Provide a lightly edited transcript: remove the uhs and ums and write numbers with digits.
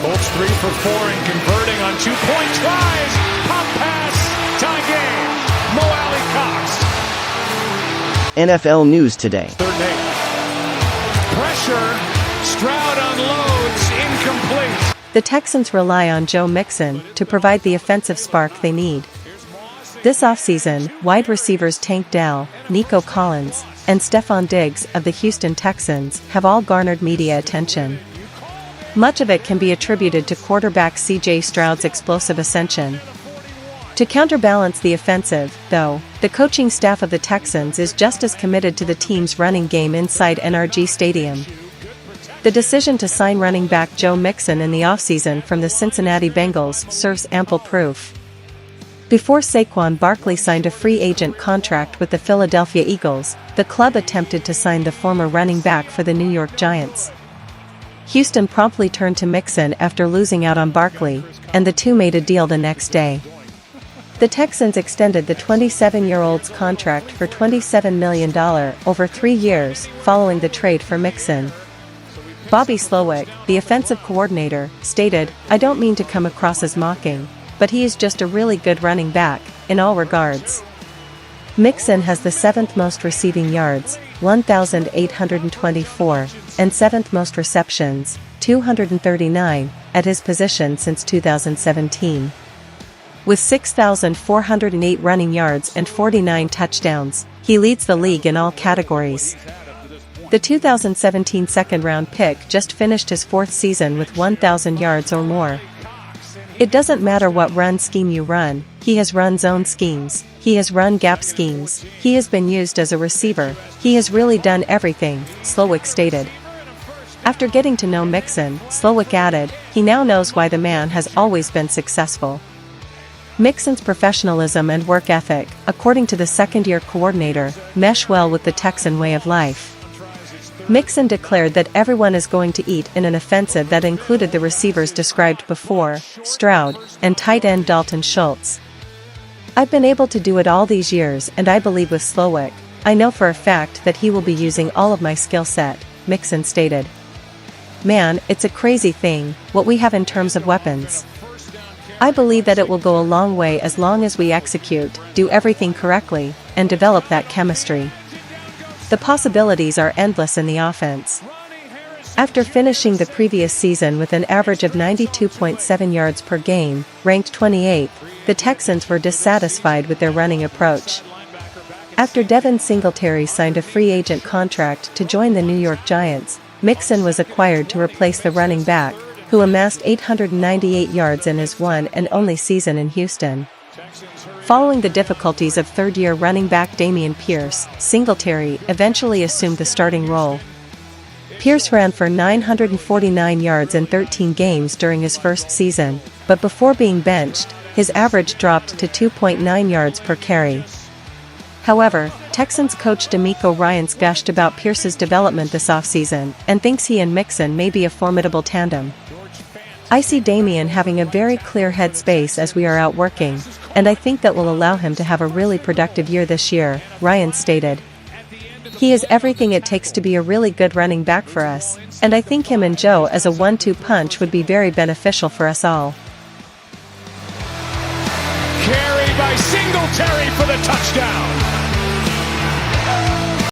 Colts 3 for 4 and converting on 2-point tries. Pop pass. Tie game. Mo Alley Cox. NFL News Today. 3rd and 8. Pressure. Stroud unloads. Incomplete. The Texans rely on Joe Mixon to provide the offensive spark they need. This offseason, wide receivers Tank Dell, Nico Collins, and Stephon Diggs of the Houston Texans have all garnered media attention. Much of it can be attributed to quarterback C.J. Stroud's explosive ascension. To counterbalance the offensive, though, the coaching staff of the Texans is just as committed to the team's running game inside NRG Stadium. The decision to sign running back Joe Mixon in the offseason from the Cincinnati Bengals serves ample proof. Before Saquon Barkley signed a free agent contract with the Philadelphia Eagles, the club attempted to sign the former running back for the New York Giants. Houston promptly turned to Mixon after losing out on Barkley, and the two made a deal the next day. The Texans extended the 27-year-old's contract for $27 million over 3 years following the trade for Mixon. Bobby Slowick, the offensive coordinator, stated, "I don't mean to come across as mocking, but he is just a really good running back, in all regards." Mixon has the 7th most receiving yards, 1,824, and 7th most receptions, 239, at his position since 2017. With 6,408 running yards and 49 touchdowns, he leads the league in all categories. The 2017 second-round pick just finished his 4th season with 1,000 yards or more. It doesn't matter what run scheme you run, he has run zone schemes, he has run gap schemes, he has been used as a receiver, he has really done everything, Slowick stated. After getting to know Mixon, Slowick added, he now knows why the man has always been successful. Mixon's professionalism and work ethic, according to the second-year coordinator, mesh well with the Texan way of life. Mixon declared that everyone is going to eat in an offensive that included the receivers described before, Stroud, and tight end Dalton Schultz. "I've been able to do it all these years, and I believe with Slowick, I know for a fact that he will be using all of my skill set," Mixon stated. "Man, it's a crazy thing, what we have in terms of weapons. I believe that it will go a long way as long as we execute, do everything correctly, and develop that chemistry. The possibilities are endless in the offense." After finishing the previous season with an average of 92.7 yards per game, ranked 28th, the Texans were dissatisfied with their running approach. After Devin Singletary signed a free agent contract to join the New York Giants, Mixon was acquired to replace the running back, who amassed 898 yards in his one and only season in Houston. Following the difficulties of third-year running back Dameon Pierce, Singletary eventually assumed the starting role. Pierce ran for 949 yards in 13 games during his first season, but before being benched, his average dropped to 2.9 yards per carry. However, Texans coach DeMeco Ryans gushed about Pierce's development this offseason and thinks he and Mixon may be a formidable tandem. "I see Dameon having a very clear head space as we are out working, and I think that will allow him to have a really productive year this year," Ryan stated. "He is everything it takes to be a really good running back for us, and I think him and Joe as a 1-2 punch would be very beneficial for us all." Carry by Singletary for the touchdown.